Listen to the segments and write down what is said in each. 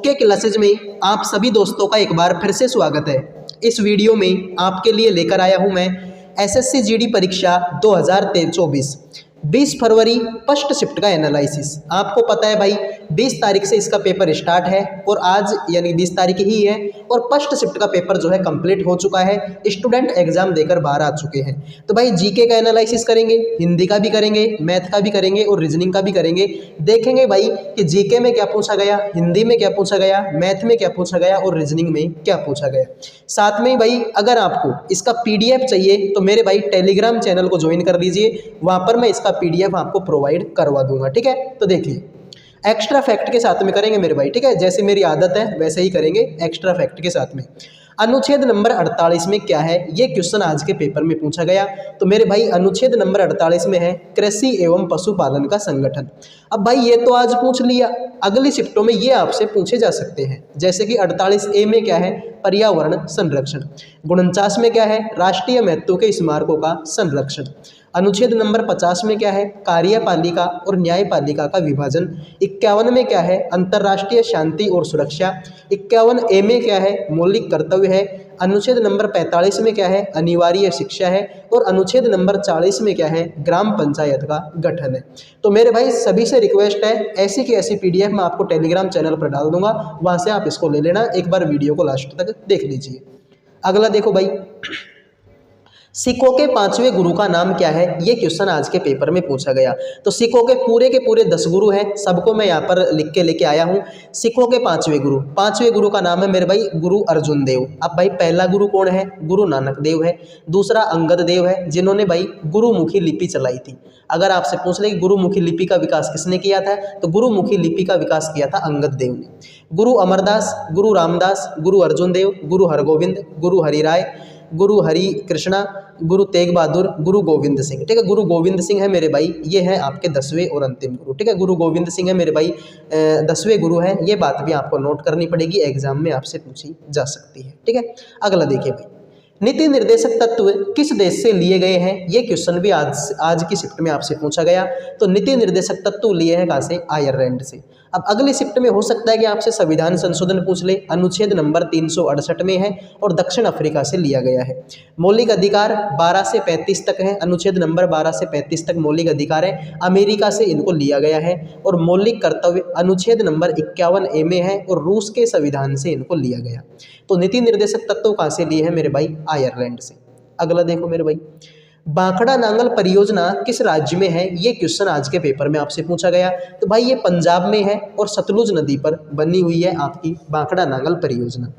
Okay classes में आप सभी दोस्तों का एक बार फिर से स्वागत है। इस वीडियो में आपके लिए लेकर आया हूं मैं एसएससी जीडी परीक्षा 2024 20 फरवरी फर्स्ट शिफ्ट का एनालिसिस। आपको पता है भाई 20 तारीख से इसका पेपर स्टार्ट है और आज यानी 20 तारीख ही है और फर्स्ट शिफ्ट का पेपर जो है कंप्लीट हो चुका है। स्टूडेंट एग्जाम देकर बाहर आ चुके हैं। तो भाई जीके का एनालिसिस करेंगे, हिंदी का भी करेंगे, मैथ का भी करेंगे और रीजनिंग का भी करेंगे। देखेंगे भाई कि जीके में क्या पूछा गया, हिंदी में क्या पूछा गया, मैथ में क्या पूछा गया और रीजनिंग में क्या पूछा गया। साथ में भाई अगर आपको इसका पीडीएफ चाहिए तो मेरे भाई टेलीग्राम चैनल को ज्वाइन कर लीजिए, वहां पर मैं इसका पीडीएफ आपको प्रोवाइड करवा दूंगा। ठीक है, तो देखिए एक्स्ट्रा फैक्ट के साथ में करेंगे मेरे भाई। ठीक है, जैसे मेरी आदत है वैसे ही करेंगे एक्स्ट्रा फैक्ट के साथ में। अनुच्छेद नंबर 48 में क्या है, ये क्वेश्चन आज के पेपर में पूछा गया। तो मेरे भाई अनुच्छेद नंबर 48 में है कृषि एवं पशुपालन का संगठन। अब भाई ये तो आज पूछ लिया, अगली शिफ्टों में ये आपसे पूछे जा सकते हैं। जैसे कि 48A में क्या है, पर्यावरण संरक्षण। 49 में क्या है, राष्ट्रीय महत्व के स्मारकों का संरक्षण। अनुच्छेद नंबर 50 में क्या है, कार्यपालिका और न्यायपालिका का विभाजन। 51 में क्या है, अंतर्राष्ट्रीय शांति और सुरक्षा। 51A में क्या है, मौलिक कर्तव्य है। अनुच्छेद नंबर 45 में क्या है, अनिवार्य शिक्षा है। और अनुच्छेद नंबर 40 में क्या है, ग्राम पंचायत का गठन है। तो मेरे भाई सभी से रिक्वेस्ट है, ऐसी की ऐसी पीडीएफ मैं आपको टेलीग्राम चैनल पर डाल दूंगा, वहां से आप इसको ले लेना। एक बार वीडियो को लास्ट तक देख लीजिए। अगला देखो भाई, सिखों के 5वें गुरु का नाम क्या है, ये क्वेश्चन आज के पेपर में पूछा गया। तो सिखों के पूरे 10 गुरु हैं, सबको मैं यहाँ पर लिख के लेके आया हूँ। सिखों के 5वें गुरु का नाम है मेरे भाई गुरु अर्जुन देव। अब भाई पहला गुरु कौन है, गुरु नानक देव है। दूसरा अंगद देव है, जिन्होंने भाई गुरुमुखी लिपि चलाई थी। अगर आपसे पूछ ले कि गुरुमुखी लिपि का विकास किसने किया था, तो गुरुमुखी लिपि का विकास किया था अंगद देव ने। गुरु अमरदास, गुरु रामदास, गुरु अर्जुन देव, गुरु हरगोविंद, गुरु हरिराय, गुरु हरि कृष्णा, गुरु तेग बहादुर, गुरु गोविंद सिंह। ठीक है, गुरु गोविंद सिंह है मेरे भाई, ये है आपके 10वें और अंतिम गुरु। ठीक है, गुरु गोविंद सिंह है मेरे भाई 10वें गुरु है। ये बात भी आपको नोट करनी पड़ेगी, एग्जाम में आपसे पूछी जा सकती है। ठीक है, अगला देखिए भाई, नीति निर्देशक तत्व किस देश से लिए गए हैं, ये क्वेश्चन भी आज की शिफ्ट में आपसे पूछा गया। तो नीति निर्देशक तत्व लिए हैं कहाँ से, आयरलैंड से। अब अगली शिफ्ट में हो सकता है कि आपसे संविधान संशोधन पूछ ले, अनुच्छेद नंबर 368 में है और दक्षिण अफ्रीका से लिया गया है। मौलिक अधिकार 12 से 35 तक है, अनुच्छेद नंबर 12 से 35 तक मौलिक अधिकार है, अमेरिका से इनको लिया गया है। और मौलिक कर्तव्य अनुच्छेद नंबर 51A में है और रूस के संविधान से इनको लिया गया। तो नीति निर्देशक तत्व कहाँ से लिए हैं मेरे भाई, आयरलैंड से। अगला देखो मेरे भाई, बांखड़ा नांगल परियोजना किस राज्य में है, ये क्वेश्चन आज के पेपर में आपसे पूछा गया। तो भाई ये पंजाब में है और सतलुज नदी पर बनी हुई है आपकी बांखड़ा नांगल परियोजना।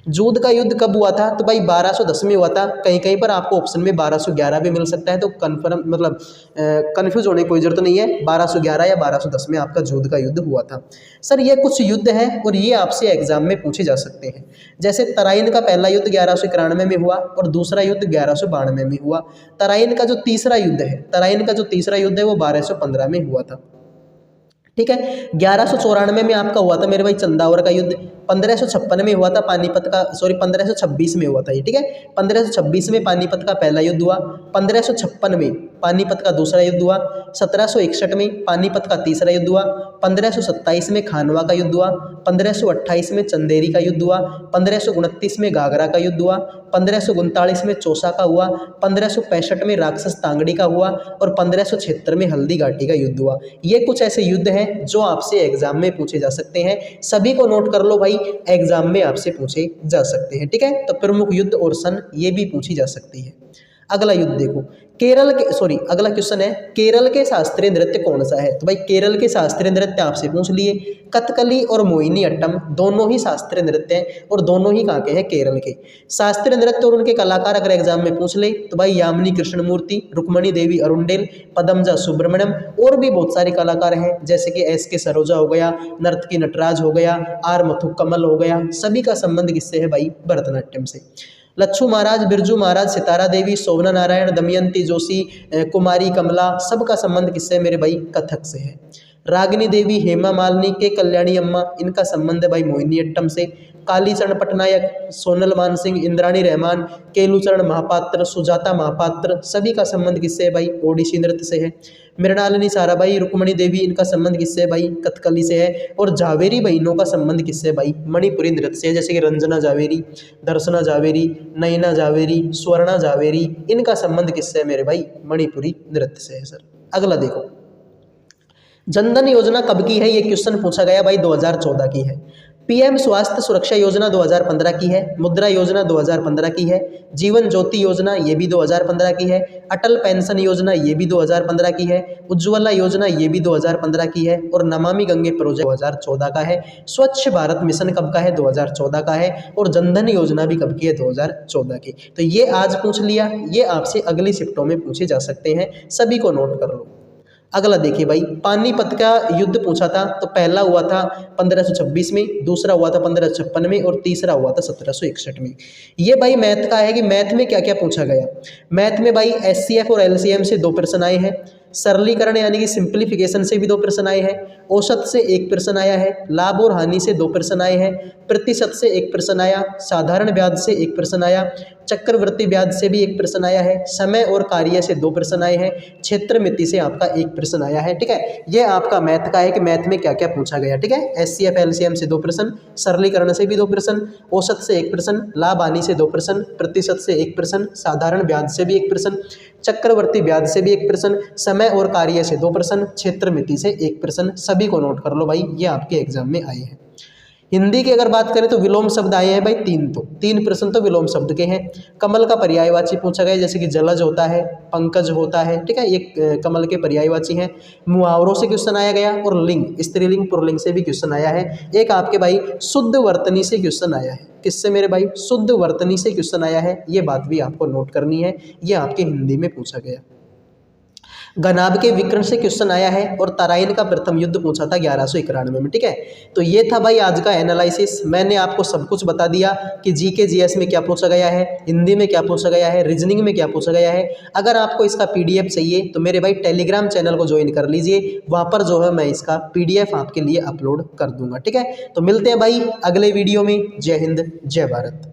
जूद का युद्ध कब हुआ था, तो भाई 1210 में हुआ था। कहीं कहीं पर आपको ऑप्शन में 1211 भी मिल सकता है, तो कन्फर्म मतलब कन्फ्यूज होने की कोई जरूरत नहीं है। 1211 या 1210 में आपका जूद का युद्ध हुआ था। सर ये कुछ युद्ध है और ये आपसे एग्जाम में पूछे जा सकते हैं। जैसे तराइन का पहला युद्ध 1191 में हुआ और दूसरा युद्ध 1192 में हुआ। तराइन का जो तीसरा युद्ध है वो 1215 में हुआ था। ठीक है, 1194 में आपका हुआ था मेरे भाई चंदावर का युद्ध। 1556 में हुआ था 1526 में हुआ था ये। ठीक है, 1526 में पानीपत का पहला युद्ध हुआ। 1556 में पानीपत का दूसरा युद्ध हुआ। 1761 में पानीपत का तीसरा युद्ध हुआ। 1527 में खानवा का युद्ध हुआ। 1528 में चंदेरी का युद्ध हुआ। 1529 में घाघरा का युद्ध हुआ। 1539 में चौसा का हुआ। 1565 में राक्षस तांगड़ी का हुआ और 1576 में हल्दी घाटी का युद्ध हुआ। ये कुछ ऐसे युद्ध हैं जो आपसे एग्जाम में पूछे जा सकते हैं। सभी को नोट कर लो भाई, एग्जाम में आपसे पूछे जा सकते हैं। ठीक है, तो प्रमुख युद्ध और सन ये भी पूछी जा सकती है। अगला युद्ध देखो, अगला क्वेश्चन है केरल के शास्त्रीय नृत्य कौन सा है। तो भाई केरल के शास्त्रीय नृत्य आपसे पूछ लिए। कथकली और मोहिनी अट्टम दोनों ही शास्त्रीय नृत्य हैं और दोनों ही कहाँ के हैं, केरल के। शास्त्रीय नृत्य और उनके कलाकार अगर एग्जाम में पूछ ले तो भाई यामिनी कृष्णमूर्ति, रुक्मणी देवी अरुंडेल, पदमजा सुब्रमण्यम और भी बहुत सारे कलाकार हैं, जैसे कि एस.के. सरोजा हो गया, नर्तकी नटराज हो गया, आर मथु कमल हो गया। सभी का संबंध किससे है भाई, भरतनाट्यम से। लच्छू महाराज, बिरजू महाराज, सितारा देवी, शोभना नारायण, दमयंती जोशी, कुमारी कमला, सबका संबंध किससे है मेरे भाई, कथक से है। रागिनी देवी, हेमा मालिनी, के कल्याणी अम्मा, इनका संबंध है भाई मोहिनीअट्टम से। कालीचरण पटनायक, सोनल मानसिंह, इंद्राणी रहमान, केलूचरण महापात्र, सुजाता महापात्र, सभी का संबंध किससे है भाई, ओडिसी नृत्य से है। मृणालिनी साराभाई, रुक्मणी देवी, इनका संबंध किससे है भाई? कथकली से है। और जावेरी बहनों का संबंध किससे है भाई? मणिपुरी नृत्य से, जैसे कि रंजना जावेरी, दर्शना जावेरी, नयना जावेरी, स्वर्णा जावेरी, इनका संबंध किससे है मेरे भाई? मणिपुरी नृत्य से है सर। अगला देखो, जनधन योजना कब की है? ये क्वेश्चन पूछा गया भाई, 2014 की है। पीएम स्वास्थ्य सुरक्षा योजना 2015 की है। मुद्रा योजना 2015 की है। जीवन ज्योति योजना ये भी 2015 की है। अटल पेंशन योजना ये भी 2015 की है। उज्ज्वला योजना ये भी 2015 की है। और नमामि गंगे प्रोजेक्ट 2014 का है। स्वच्छ भारत मिशन कब का है? 2014 का है। और जनधन योजना भी कब की है? 2014 की। तो ये आज पूछ लिया, ये आपसे अगली शिफ्टों में पूछे जा सकते हैं, सभी को नोट कर लो। अगला देखिए भाई, पानीपत का युद्ध पूछा था, तो पहला हुआ था 1526 में, दूसरा हुआ था 1556 में, और तीसरा हुआ था 1761 में। ये भाई मैथ का है कि मैथ में क्या क्या पूछा गया। मैथ में भाई एचसीएफ और एलसीएम से 2 प्रश्न आए हैं। सरलीकरण यानी कि सिंप्लीफिकेशन से भी 2 प्रश्न आए हैं। औसत से 1 प्रश्न आया है। लाभ और हानि से 2 प्रश्न आए हैं। प्रतिशत से 1 प्रश्न आया। साधारण ब्याज से 1 प्रश्न आया। चक्रवृद्धि ब्याज से भी 1 प्रश्न आया है। समय और कार्य से 2 प्रश्न आए हैं। क्षेत्र मिति से आपका 1 प्रश्न आया है। ठीक है, ये आपका मैथ का है कि मैथ में क्या क्या पूछा गया। ठीक है, एचसीएफ एलसीएम से 2 प्रश्न, सरलीकरण से भी 2 प्रश्न, औसत से 1 प्रश्न, लाभ हानि से 2 प्रश्न, प्रतिशत से 1 प्रश्न, साधारण ब्याज से भी 1 प्रश्न, चक्रवर्ती ब्याज से भी 1 प्रश्न, समय और कार्य से 2 प्रश्न, क्षेत्र मिति से 1 प्रश्न। सभी को नोट कर लो भाई, ये आपके एग्जाम में आए हैं। हिंदी की अगर बात करें तो विलोम शब्द आए हैं भाई 3 प्रश्न तो विलोम शब्द के हैं। कमल का पर्यायवाची पूछा गया, जैसे कि जलज होता है, पंकज होता है। ठीक है, ये कमल के पर्यायवाची हैं। मुहावरों से क्वेश्चन आया गया, और लिंग, स्त्रीलिंग पुल्लिंग से भी क्वेश्चन आया है। एक आपके भाई शुद्ध वर्तनी से क्वेश्चन आया है। किससे मेरे भाई? शुद्ध वर्तनी से क्वेश्चन आया है। ये बात भी आपको नोट करनी है, ये आपके हिंदी में पूछा गया। गनाब के विकर्ण से क्वेश्चन आया है। और तराइन का प्रथम युद्ध पूछा था 1191 में। ठीक है, तो ये था भाई आज का एनालिसिस। मैंने आपको सब कुछ बता दिया कि जीके जीएस में क्या पूछा गया है, हिंदी में क्या पूछा गया है, रीजनिंग में क्या पूछा गया है। अगर आपको इसका पीडीएफ चाहिए तो मेरे भाई टेलीग्राम चैनल को ज्वाइन कर लीजिए, वहाँ पर जो है मैं इसका पीडीएफ आपके लिए अपलोड कर दूंगा। ठीक है, तो मिलते हैं भाई अगले वीडियो में। जय हिंद, जय भारत।